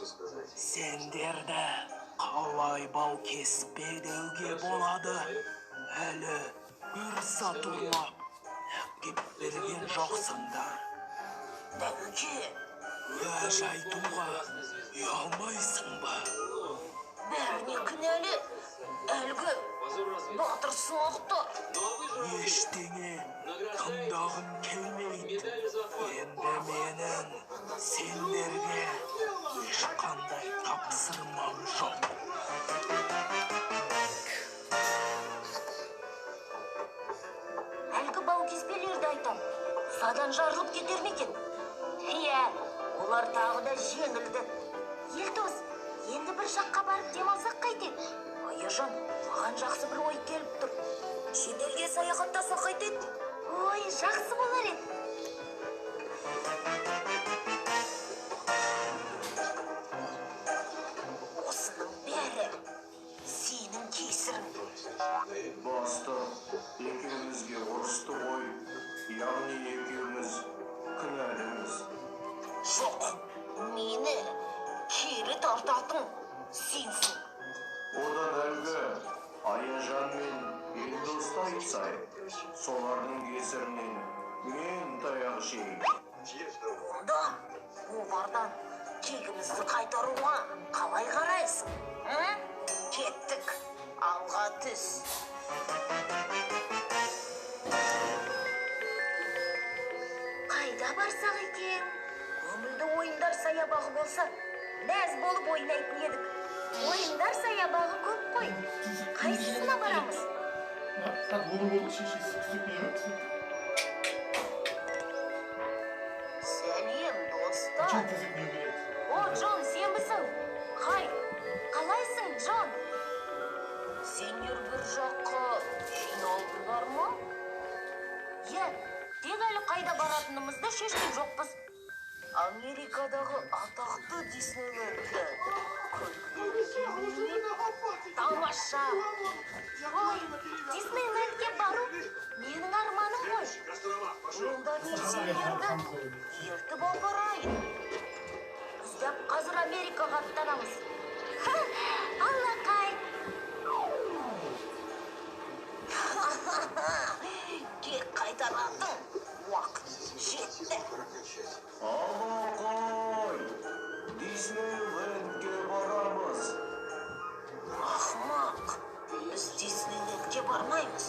Сендерді қалай бау кеспе деуге болады. Әлі бір сатурлап кеп берген жоқсыңдар. Дәуке, Уәж айтуға ұялмайсың ба? бәріне кінәлі. Әлгі батыр соқтар. Ештеңе тыңдағым келмейді. Енді менің сендерге ешқандай тапсырмам жоқ. Әлгі бау кеспелерді айтам. Садан жарылып кетер ме екен? Иә, олар тағы да жеңілді. Елдос, енді бір жаққа барып демалсақ қайтеді? Аяжан, маған жақсы бір ой келіп тұр. Шетелге саяхаттасақ қайтеді? Ой, жақсы болар еді. Осының бәрі сенің кесірің. Бастық, екеумізге ұрысты ғой. Яғни екеуміз кінәліміз. Жоқ, мені кері тартатын сенсің. Одан әлгі Аяжан мен Елдосты айтсайық, солардың кесірінен мен таяқ жеймін. Онда олардан кегімізді қайтаруға қалай қарайсың? Кеттік, алға түс. Қайда барсақ екен? Көңілді ойындар саябағы болса, мәз болып ойнайтын едік. Ойындар саябағы көп қой. Қайсысына барамыз? Так, болды, шешесі Сәлем, достар. түсіп О, Джон, сенбісің? Қай, қалайсың, Джон? Сендер бір жаққа жиналдыңдар ма? Иә, тек әлі қайда баратынымызды шешкен жоқпыз. Америкадағы атақты Диснейлендті. Тамаша! Ой, Диснейлендке бару менің арманым ғой. Онда мен сендерді ертіп апарайын. Біздеп қазір Америкаға аттанамыз. Аллақай! Кек қайтаратын уақыт жетті. Алақай, Диснейлендке барамыз. Ақымақ, біз Диснейлендке бармаймыз.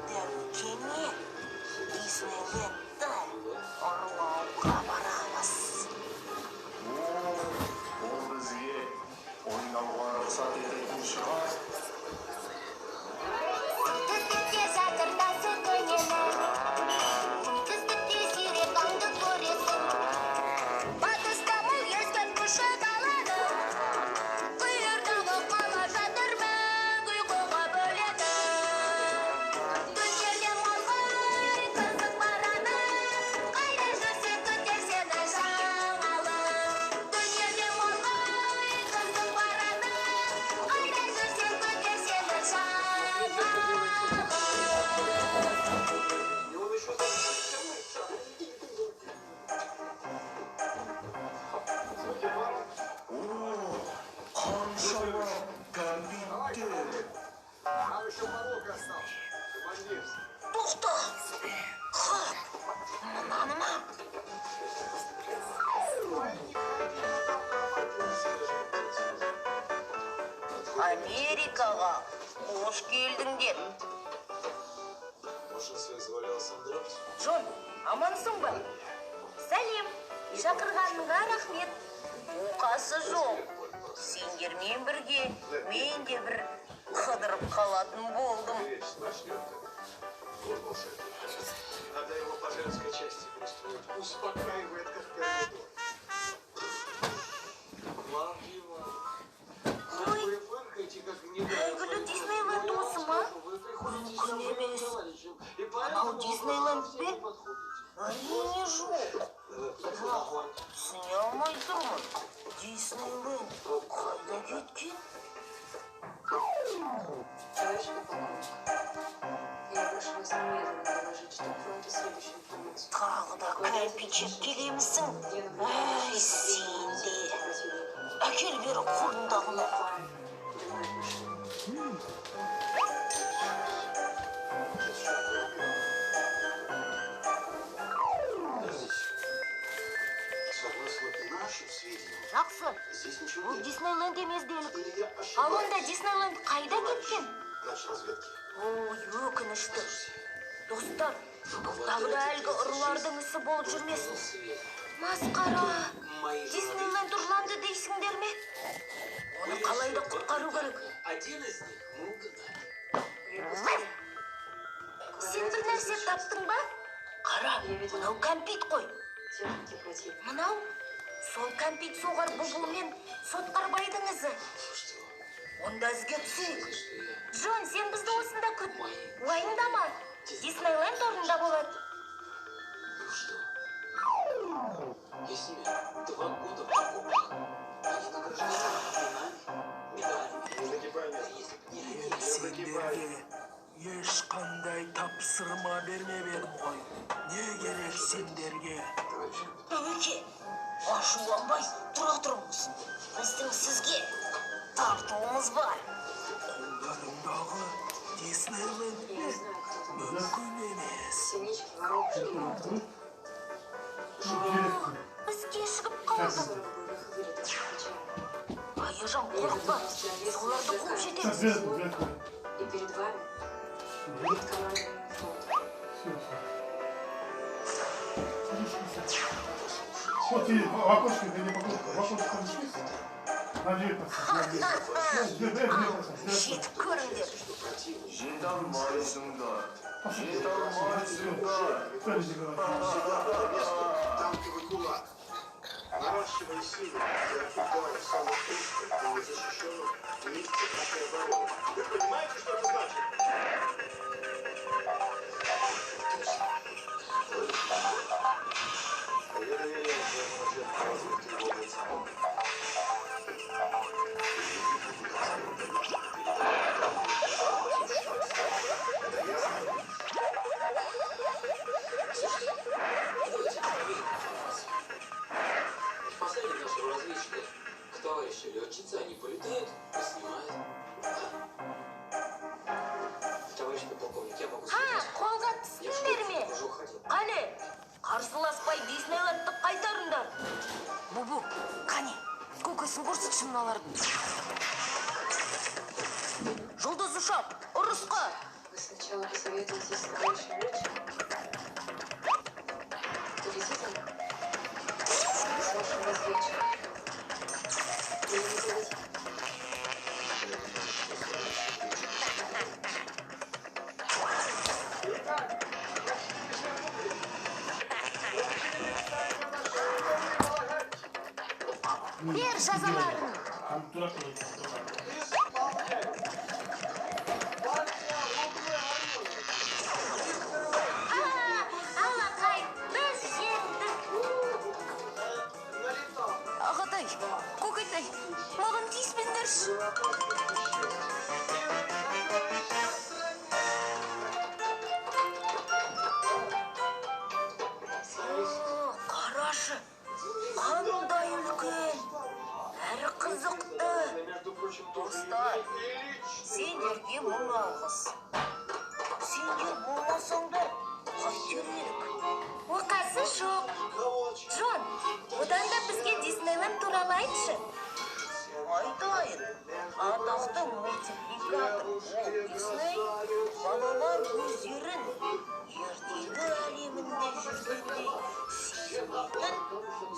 Дәуке не? Диснейлендті ұрлауға барамыз. Ол бізге ойнауға рұқсат ететін шығар. Түстікте жатырда сүт ойненер. Түстікте сирек аңды көресің. Батыста мұл ескен күші далады. Қиырдағы қала жатыр мәңгі ұйқыға бөледі. Күндерден қалғай қызық барады. Қайда жүрсе күтер сені жаңалық. Күндерден қалғай қызық барады. Қайда жүрсе күтер сені жаңалық. Қаншама кәмпиттер. Тоқта! Қап! Мынаны ма? Америкаға қош келдіңдер. Джон, амансың ба? Сәлем, шақырғаныңа рахмет. Оқасы жоқ. Сендермен бірге мен де бір қыдырып қалатын болдым. Надо его по женской части пристроить. Успокаивает, как коридор. Ой, әйгілі Диснейленд осы ма? Мүмкін емес. Анау Диснейленд пе? Әрине жоқ. Түсіне алмай тұрмын. Диснейленд қайда кеткен? Тағы да кәмпичек келемісің? Әй, сен де. кел бері қолындағыны. Согласно нашим сведениям, Жақсы, здесь ничего бұл нет. Диснейленд емес делік. Или я Ал онда ошибаюсь, Диснейленд қайда кеткен? наш разведки? Ой, өкінішті. Достар, тағы да әлгі ұрылардың ісі болып жүрмесін. Масқара, Диснейленд ұрланды дейсіңдер ме? Оны қалай да құтқару керек. Один из них мы угнали. Сен бір нәрсе таптың ба? Қара, мынау кәмпит қой. Мынау, сол кәмпит соғар бұлбұлмен Сотқарбайдың ізі. Онда ізге түсейік. Джон, сен бізді осында күт. Уайымдама, Диснейленд орнында болады. Ну что? Я с ними 2 года в окопах. Они награждены орденами, медалями. Не нагибай меня. Если б не Мен они, сендерге ешқандай тапсырма бермеп едім ғой. Не керек сендерге? Әуеке, ашуланбай тұра тұрыңыз. Біздің сізге тартуымыз бар. Қолдарыңдағы Диснейленд мүмкін емес. Біз кешігіп қалдық. Аяжан, қорықпа. Соларды қуып жетеміз. Все, И перед вами, перед командой флота. Вот и в окошке, ты не попал, в окошке помещись. На 19. Жет көріңдер. Жиндан майсыңдар. Танковый кулак. Наращивая силы и отвлекая самых хрупких и незащищенных нитки нашей обороны. Вы понимаете, что это значит? последний нашего разведчика к товарищу летчице, они полетают, поснимают. Товарищ подполковник, я могу Ха, сказать. қолға Я түстіңдер ме? уже уходил. Қане, қарсыласпай Диснейлендті қайтарыңдар. Бубу, қане, көкесін көрсетші мыналардың. Жұлдыз ұшақ, ұрысқа. Вы сначала посоветуетесь с товарищем летчиком. Довезите с вашим разведчиком. Или не довезите. Бер жазаларын. Тура Алақай, біз жеттік. Ағатай, көкетай, маған тиіспеңдерші. Қарашы, қандай үлкен, әрі қызықты. Между прочим, тоже Достар, Ильич. сендерге мың алғыс. Сендер болмасаңдар, қайтер едік. Оқасы жоқ. Джон, одан да бізге Диснейленд туралы айтшы. Айтайын. Атақты мультипликатор Уолт Дисней балалар өздерін ертегі әлемінде жүргендей сезінетін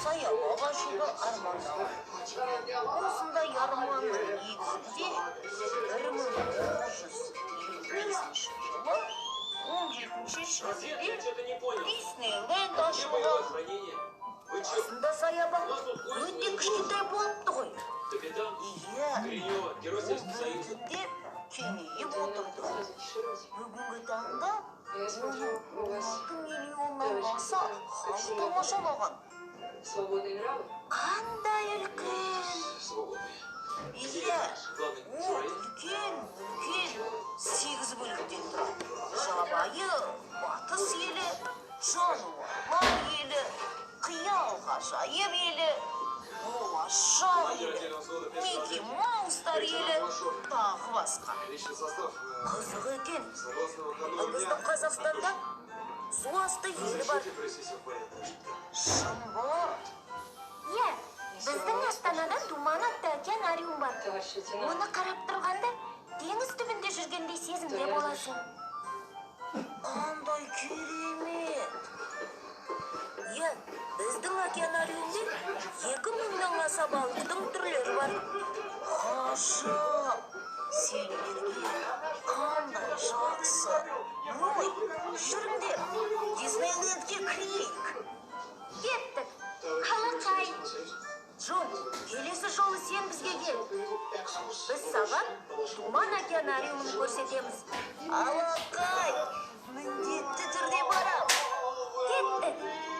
саябақ ашуды армандаған. Осындай арманның негізінде 1955 жылы 17 Разведка, я шілдеде что-то не понял. Диснейленд Где боевое ашылған. хранение? Вы что, Басында саябақ өте кішкентай болыпты ғой. капитан? Иә, Гринева, герой Советского Союза. біртіндеп кеңейіп Надо отырды. сразу дешевле. Бүгінгі таңда Я смотрю, у вас 16 миллионнан аса халық тамашалаған. свободные нравы. Қандай үлкен! Свободные. Иә, Главный ол герой. үлкен, 8 бөліктен тұрады. Жабайы, батыс елі, жануарлар елі, қиял ғажайып елі, болашақ елі. Ядерного Микки Маустар елі, тағы басқа. Личный состав Қызық екен. согласно выходному дня. Біздің Қазақстанда су асты елі бар. Разрешите присесть в порядок. Шымбо. Е, біздің Астанада Думан атты океанариум бар. Товарищ лейтенант. Оны қарап тұрғанда теңіз түбінде жүргендей сезімде боласың. Қандай керемет. Е, біздің океанариумде 2000-нан аса балықтың түрлері бар. Ғажап. Сендерге қандай жақсы. Ой, жүріңдер, Диснейлендке кірейік. Кеттік. Қалақай. Джон, келесі жолы сен бізге кел. Біз саған Думан океанариумын көрсетеміз. Алақай, міндетті түрде барам. Кеттік.